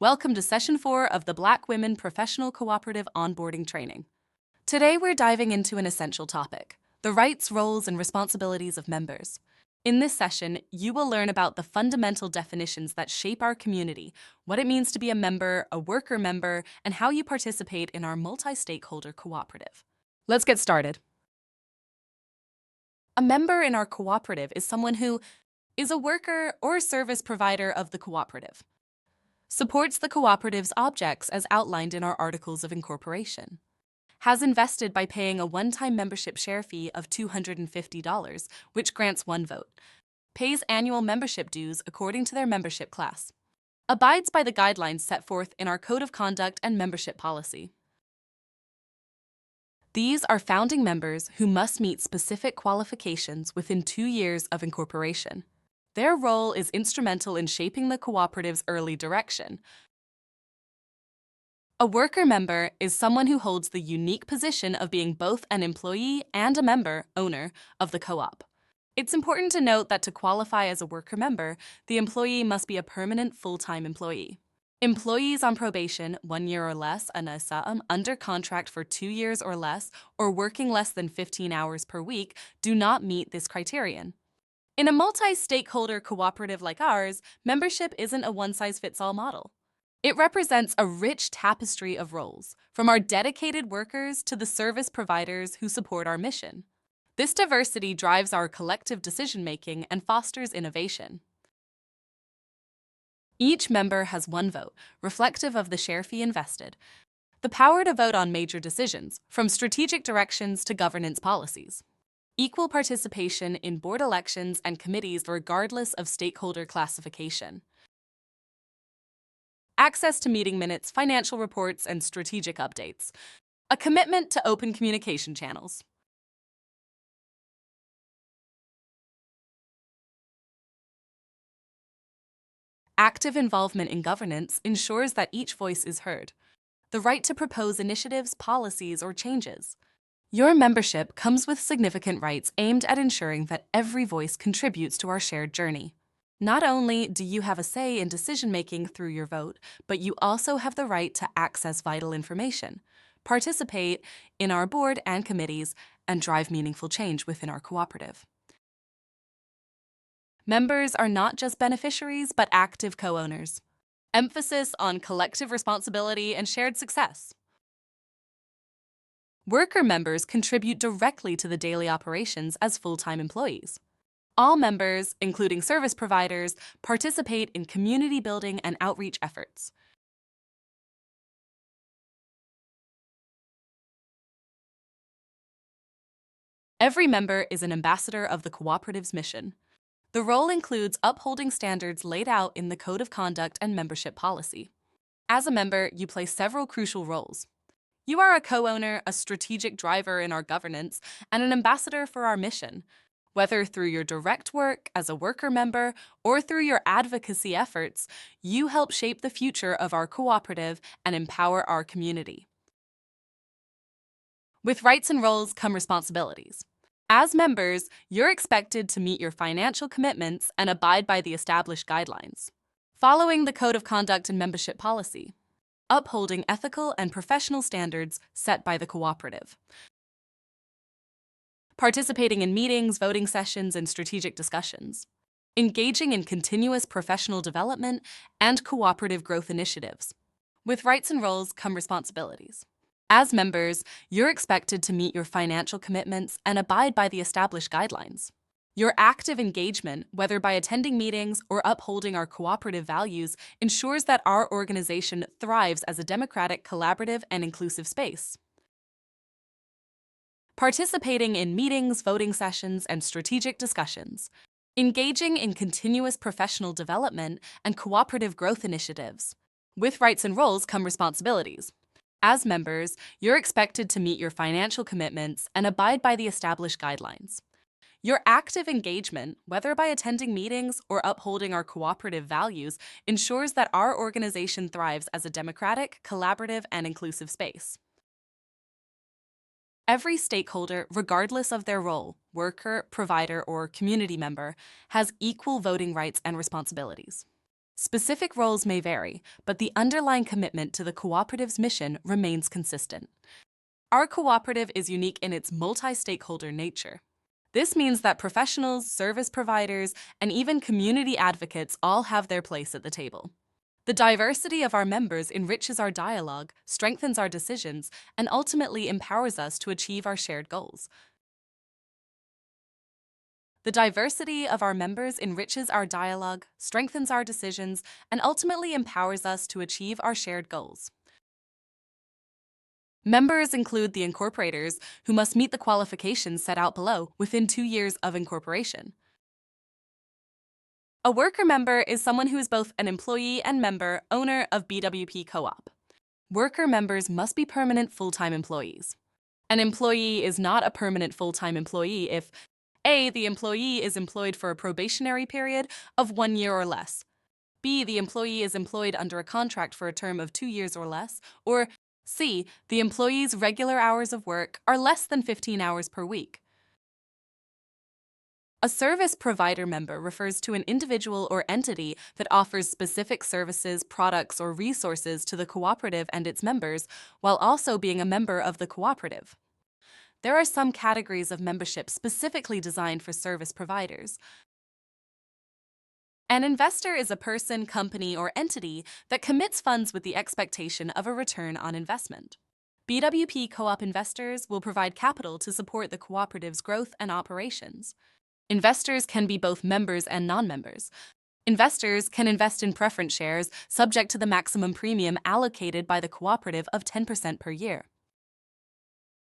Welcome to Session 4 of the Black Women Professional Cooperative Onboarding Training. Today we're diving into an essential topic, the rights, roles, and responsibilities of members. In this session, you will learn about the fundamental definitions that shape our community, what it means to be a member, a worker member, and how you participate in our multi-stakeholder cooperative. Let's get started. A member in our cooperative is someone who is a worker or service provider of the cooperative, supports the cooperative's objects as outlined in our Articles of Incorporation, has invested by paying a one-time membership share fee of $250, which grants one vote, pays annual membership dues according to their membership class, abides by the guidelines set forth in our Code of Conduct and Membership Policy. These are founding members who must meet specific qualifications within 2 years of incorporation. Their role is instrumental in shaping the cooperative's early direction. A worker member is someone who holds the unique position of being both an employee and a member, owner, of the co-op. It's important to note that to qualify as a worker member, the employee must be a permanent full-time employee. Employees on probation, 1 year or less, under contract for 2 years or less, or working less than 15 hours per week do not meet this criterion. In a multi-stakeholder cooperative like ours, membership isn't a one-size-fits-all model. It represents a rich tapestry of roles, from our dedicated workers to the service providers who support our mission. This diversity drives our collective decision-making and fosters innovation. Each member has one vote, reflective of the share fee invested, the power to vote on major decisions, from strategic directions to governance policies. Equal participation in board elections and committees regardless of stakeholder classification. Access to meeting minutes, financial reports, and strategic updates. A commitment to open communication channels. Active involvement in governance ensures that each voice is heard. The right to propose initiatives, policies, or changes. Your membership comes with significant rights aimed at ensuring that every voice contributes to our shared journey. Not only do you have a say in decision-making through your vote, but you also have the right to access vital information, participate in our board and committees, and drive meaningful change within our cooperative. Members are not just beneficiaries, but active co-owners. Emphasis on collective responsibility and shared success. Worker members contribute directly to the daily operations as full-time employees. All members, including service providers, participate in community building and outreach efforts. Every member is an ambassador of the cooperative's mission. The role includes upholding standards laid out in the Code of Conduct and Membership Policy. As a member, you play several crucial roles. You are a co-owner, a strategic driver in our governance, and an ambassador for our mission. Whether through your direct work as a worker member or through your advocacy efforts, you help shape the future of our cooperative and empower our community. With rights and roles come responsibilities. As members, you're expected to meet your financial commitments and abide by the established guidelines. Following the Code of Conduct and Membership Policy. Upholding ethical and professional standards set by the cooperative. Participating in meetings, voting sessions, and strategic discussions. Engaging in continuous professional development and cooperative growth initiatives. With rights and roles come responsibilities. As members, you're expected to meet your financial commitments and abide by the established guidelines. Your active engagement, whether by attending meetings or upholding our cooperative values, ensures that our organization thrives as a democratic, collaborative, and inclusive space. Participating in meetings, voting sessions, and strategic discussions. Engaging in continuous professional development and cooperative growth initiatives. With rights and roles come responsibilities. As members, you're expected to meet your financial commitments and abide by the established guidelines. Your active engagement, whether by attending meetings or upholding our cooperative values, ensures that our organization thrives as a democratic, collaborative, and inclusive space. Every stakeholder, regardless of their role, worker, provider, or community member, has equal voting rights and responsibilities. Specific roles may vary, but the underlying commitment to the cooperative's mission remains consistent. Our cooperative is unique in its multi-stakeholder nature. This means that professionals, service providers, and even community advocates all have their place at the table. The diversity of our members enriches our dialogue, strengthens our decisions, and ultimately empowers us to achieve our shared goals. The diversity of our members enriches our dialogue, strengthens our decisions, and ultimately empowers us to achieve our shared goals. Members include the incorporators, who must meet the qualifications set out below within 2 years of incorporation. A worker member is someone who is both an employee and member owner of BWP Co-op. Worker members must be permanent full-time employees. An employee is not a permanent full-time employee if A, the employee is employed for a probationary period of 1 year or less, B, the employee is employed under a contract for a term of 2 years or less, or C, the employee's regular hours of work are less than 15 hours per week. A service provider member refers to an individual or entity that offers specific services, products, or resources to the cooperative and its members, while also being a member of the cooperative. There are some categories of membership specifically designed for service providers. An investor is a person, company, or entity that commits funds with the expectation of a return on investment. BWP Co-op investors will provide capital to support the cooperative's growth and operations. Investors can be both members and non-members. Investors can invest in preference shares subject to the maximum premium allocated by the cooperative of 10% per year.